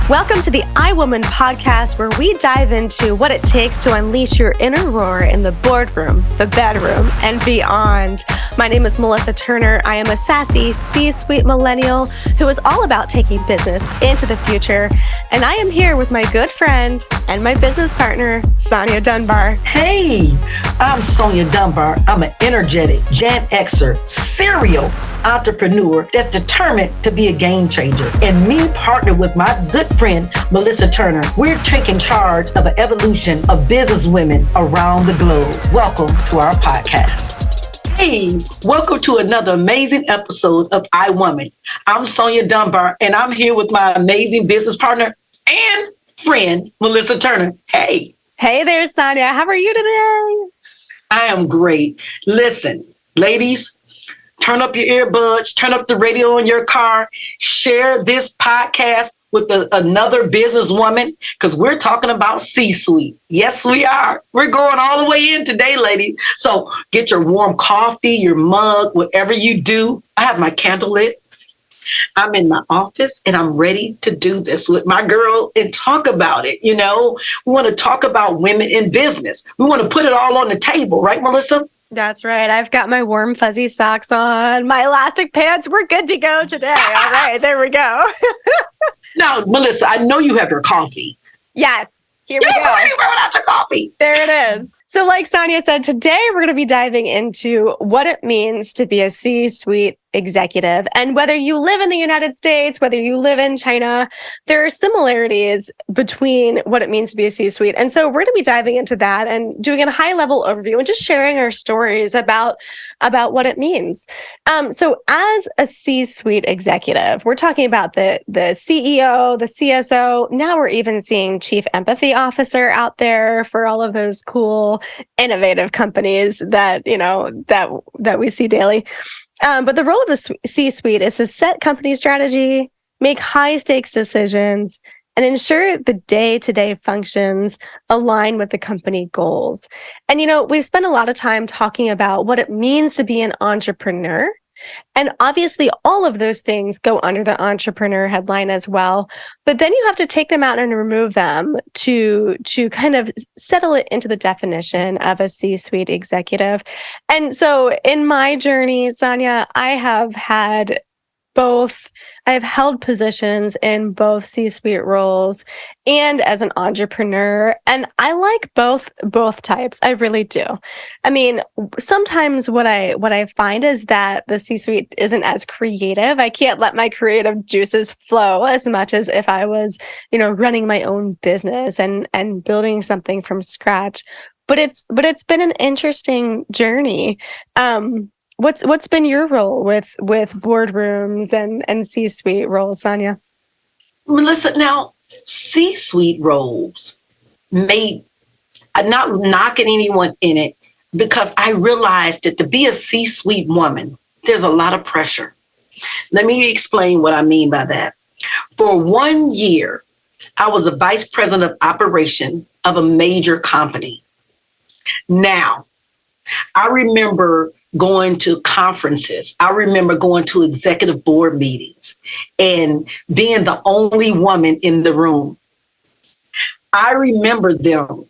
Welcome to the iWoman podcast, where we dive into what it takes to unleash your inner roar in the boardroom, the bedroom, and beyond. My name is Melissa Turner. I am a sassy C-suite millennial who is all about taking business into the future. And I am here with my good friend and my business partner, Sonia Dunbar. Hey, I'm Sonia Dunbar. I'm an energetic Gen Xer, serial entrepreneur that's determined to be a game changer. And me partnered with my good friend, Melissa Turner, we're taking charge of an evolution of business women around the globe. Welcome to our podcast. Hey, welcome to another amazing episode of iWoman. I'm Sonia Dunbar, and I'm here with my amazing business partner and friend, Melissa Turner. Hey. Hey there, Sonia. How are you today? I am great. Listen, ladies, turn up your earbuds, turn up the radio in your car, share this podcast with another businesswoman, because we're talking about C-suite. Yes, we are. We're going all the way in today, ladies. So get your warm coffee, your mug, whatever you do. I have my candle lit. I'm in my office and I'm ready to do this with my girl and talk about it. You know, we want to talk about women in business. We want to put it all on the table, right, Melissa? That's right. I've got my warm, fuzzy socks on, my elastic pants. We're good to go today. All right, there we go. Now, Melissa, I know you have your coffee. Yes. Here we go. Anywhere without your coffee. There it is. So like Sonia said, today we're going to be diving into what it means to be a C-suite executive. And whether you live in the United States, whether you live in China, there are similarities between what it means to be a C-suite. And so we're going to be diving into that and doing a high-level overview and just sharing our stories about what it means. So as a C-suite executive, we're talking about the CEO, the CSO. Now we're even seeing Chief Empathy Officer out there for all of those cool, innovative companies that, you know, that we see daily. But the role of the C-suite is to set company strategy, make high-stakes decisions, and ensure the day-to-day functions align with the company goals. And, you know, we've spent a lot of time talking about what it means to be an entrepreneur. And obviously, all of those things go under the entrepreneur headline as well. But then you have to take them out and remove them to kind of settle it into the definition of a C-suite executive. And so in my journey, Sonia, I have held positions in both C-suite roles and as an entrepreneur. And I like both types. I really do. I mean, sometimes what I find is that the C-suite isn't as creative. I can't let my creative juices flow as much as if I was, you know, running my own business and building something from scratch. But it's been an interesting journey. What's been your role with boardrooms and C-suite roles, Sonia? Melissa, now C-suite roles I'm not knocking anyone in it, because I realized that to be a C-suite woman, there's a lot of pressure. Let me explain what I mean by that. For 1 year, I was a vice president of operation of a major company. Now, I remember going to conferences. I remember going to executive board meetings and being the only woman in the room. I remember them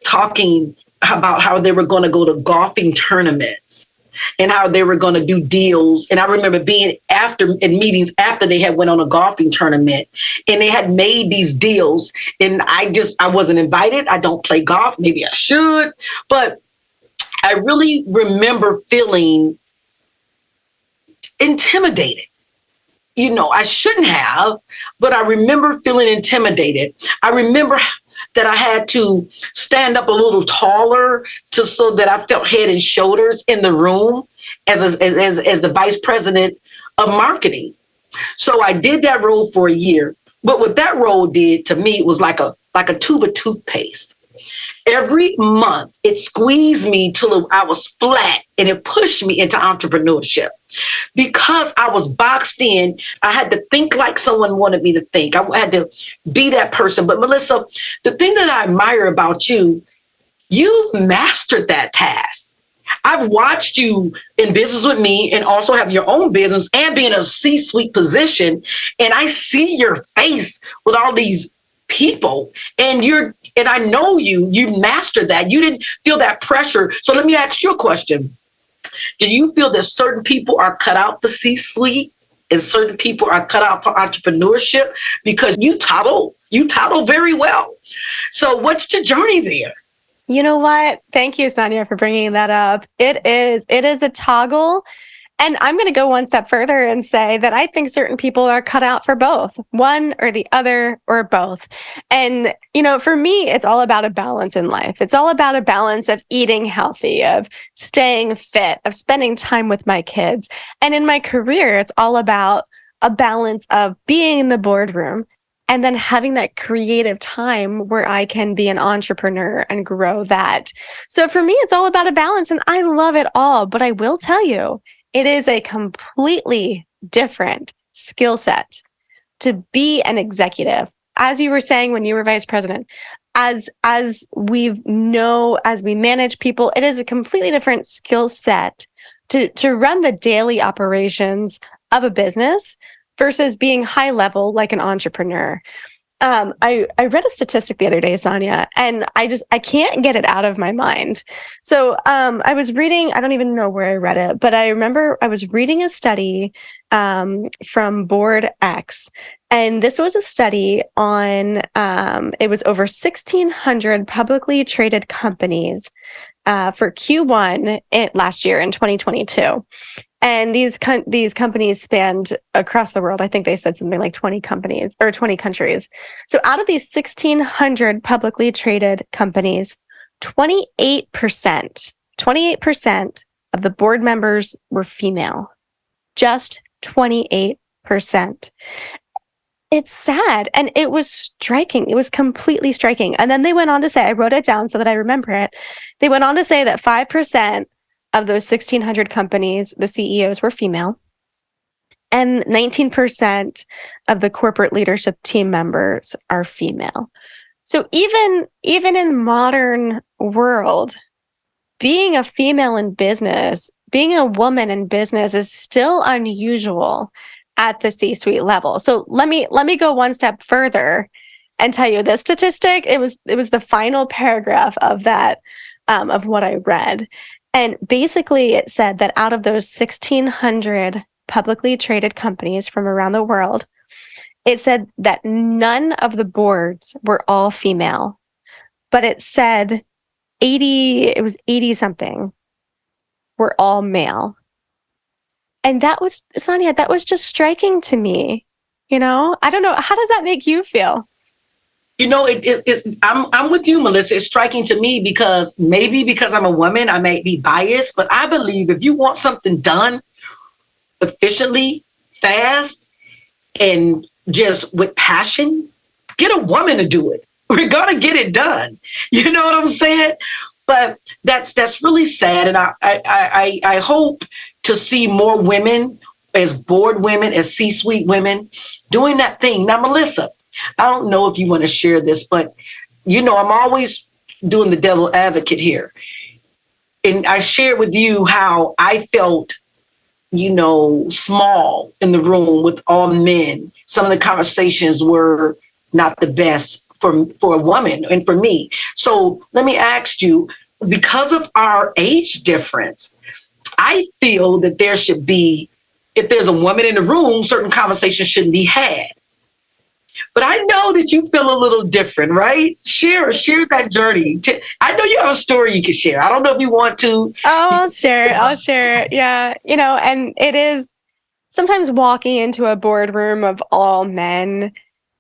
talking about how they were going to go to golfing tournaments and how they were going to do deals. And I remember being in meetings after they had went on a golfing tournament and they had made these deals. And I wasn't invited. I don't play golf. Maybe I should, but I really remember feeling intimidated. You know, I shouldn't have, but I remember feeling intimidated. I remember that I had to stand up a little taller so that I felt head and shoulders in the room as the vice president of marketing. So I did that role for a year. But what that role did to me, it was like a tube of toothpaste. Every month, it squeezed me till I was flat, and it pushed me into entrepreneurship. Because I was boxed in, I had to think like someone wanted me to think. I had to be that person. But Melissa, the thing that I admire about you, you mastered that task. I've watched you in business with me and also have your own business and be in a C-suite position. And I see your face with all these people and I know you mastered that. You didn't feel that pressure. So let me ask you a question. Do you feel that certain people are cut out the C-suite and certain people are cut out for entrepreneurship? Because you title very well. So what's the journey there? You know what? Thank you, Sonia, for bringing that up. It is a toggle. And I'm going to go one step further and say that I think certain people are cut out for both, one or the other or both. And, for me, it's all about a balance in life. It's all about a balance of eating healthy, of staying fit, of spending time with my kids. And in my career, it's all about a balance of being in the boardroom and then having that creative time where I can be an entrepreneur and grow that. So for me, it's all about a balance, and I love it all. But I will tell you, it is a completely different skill set to be an executive. As you were saying when you were vice president, as we manage people, it is a completely different skill set to run the daily operations of a business versus being high level like an entrepreneur. I read a statistic the other day, Sonia, and I can't get it out of my mind. So I was reading, I don't even know where I read it, but I remember I was reading a study from Board X. And this was a study on, it was over 1,600 publicly traded companies for Q1 last year in 2022. And these companies spanned across the world. I think they said something like 20 companies or 20 countries. So out of these 1,600 publicly traded companies, 28% of the board members were female. Just 28%. It's sad. And it was striking. It was completely striking. And then they went on to say, I wrote it down so that I remember it. They went on to say that 5% of those 1,600 companies, the CEOs were female, and 19% of the corporate leadership team members are female. So even in modern world, being a female in business, being a woman in business is still unusual at the C-suite level. So let me go one step further and tell you this statistic. It was the final paragraph of that of what I read. And basically, it said that out of those 1,600 publicly traded companies from around the world, it said that none of the boards were all female, but it said 80 something were all male. And that was, Sonia, that was just striking to me. I don't know. How does that make you feel? I'm with you, Melissa. It's striking to me because I'm a woman, I may be biased, but I believe if you want something done efficiently, fast, and just with passion, get a woman to do it. We're going to get it done. You know what I'm saying? But that's really sad. And I hope to see more women as board women, as C-suite women doing that thing. Now, Melissa, I don't know if you want to share this, but I'm always doing the devil advocate here. And I shared with you how I felt, small in the room with all men. Some of the conversations were not the best for a woman and for me. So let me ask you, because of our age difference, I feel that there should be, if there's a woman in the room, certain conversations shouldn't be had. But I know that you feel a little different, right? Share that journey. I know you have a story you can share. I don't know if you want to. Oh, I'll share it. Yeah. And it is sometimes walking into a boardroom of all men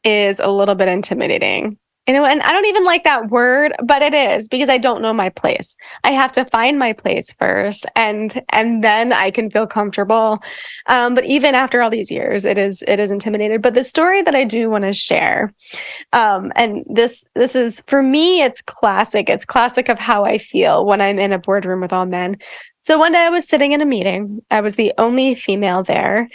is a little bit intimidating. And I don't even like that word, but it is because I don't know my place. I have to find my place first, and then I can feel comfortable. But even after all these years, it is intimidating. But the story that I do want to share, and this is, for me, it's classic. It's classic of how I feel when I'm in a boardroom with all men. So one day I was sitting in a meeting. I was the only female there.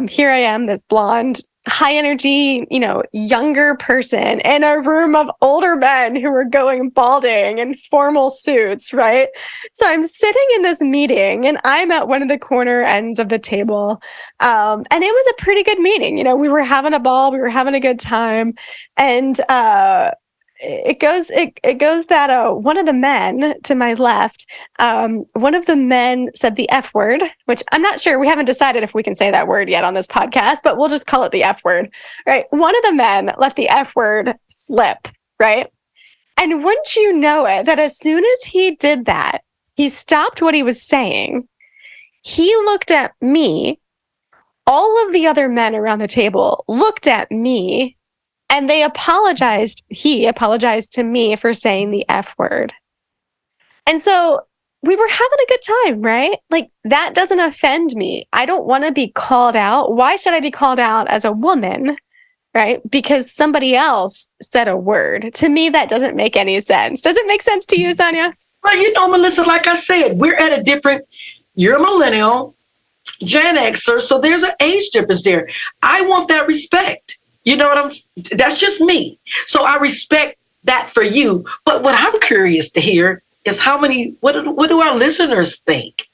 Here I am, this blonde, high energy, younger person in a room of older men who were going balding in formal suits, right? So I'm sitting in this meeting and I'm at one of the corner ends of the table. And it was a pretty good meeting. We were having a ball, we were having a good time. And it goes that one of the men to my left, one of the men said the F word, which I'm not sure. We haven't decided if we can say that word yet on this podcast, but we'll just call it the F word, right? One of the men let the F word slip, right? And wouldn't you know it, that as soon as he did that, he stopped what he was saying. He looked at me. All of the other men around the table looked at me. And they apologized. He apologized to me for saying the F word. And so we were having a good time, right? Like, that doesn't offend me. I don't want to be called out. Why should I be called out as a woman, right? Because somebody else said a word. To me, that doesn't make any sense. Does it make sense to you, Sonia? Well, Melissa, like I said, we're at you're a millennial, Gen Xer, so there's an age difference there. I want that respect. That's just me. So I respect that for you. But what I'm curious to hear is what do our listeners think?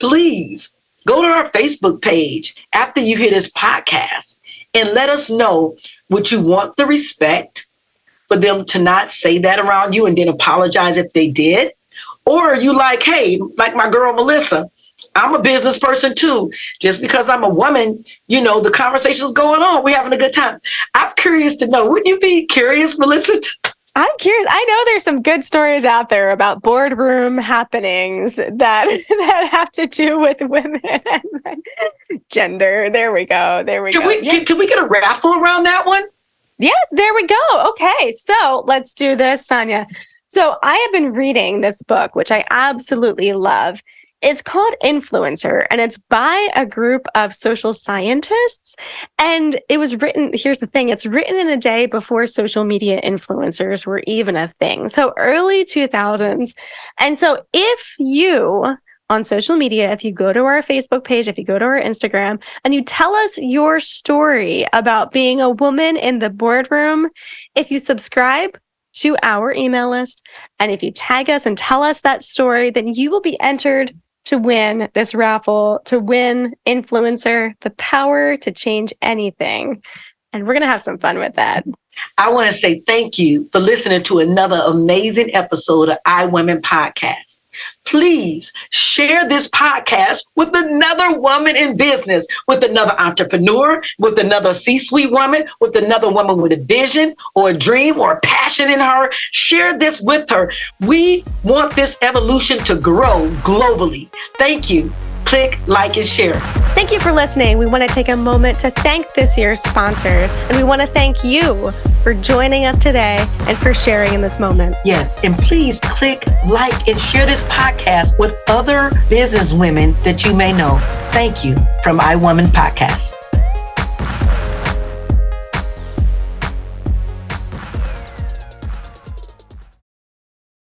Please go to our Facebook page after you hear this podcast and let us know, would you want the respect for them to not say that around you and then apologize if they did? Or are you like, hey, like my girl Melissa, I'm a business person too. Just because I'm a woman, the conversation's going on. We're having a good time. I'm curious to know. Wouldn't you be curious, Melissa? I'm curious. I know there's some good stories out there about boardroom happenings that have to do with women and gender. There we go. Can we get a raffle around that one? Yes, there we go. Okay, so let's do this, Sonia. So I have been reading this book, which I absolutely love. It's called Influencer, and it's by a group of social scientists. And it was written, here's the thing, it's written in a day before social media influencers were even a thing. So early 2000s. And so if you, on social media, if you go to our Facebook page, if you go to our Instagram, and you tell us your story about being a woman in the boardroom, if you subscribe to our email list, and if you tag us and tell us that story, then you will be entered to win this raffle, to win Influencer, the power to change anything. And we're going to have some fun with that. I want to say thank you for listening to another amazing episode of I Women Podcast. Please share this podcast with another woman in business, with another entrepreneur, with another C-suite woman, with another woman with a vision or a dream or a passion in her. Share this with her. We want this evolution to grow globally. Thank you. Click, like, and share. Thank you for listening. We want to take a moment to thank this year's sponsors, and we want to thank you for joining us today and for sharing in this moment. Yes, and please click, like, and share this podcast with other business women that you may know. Thank you from I Woman Podcast.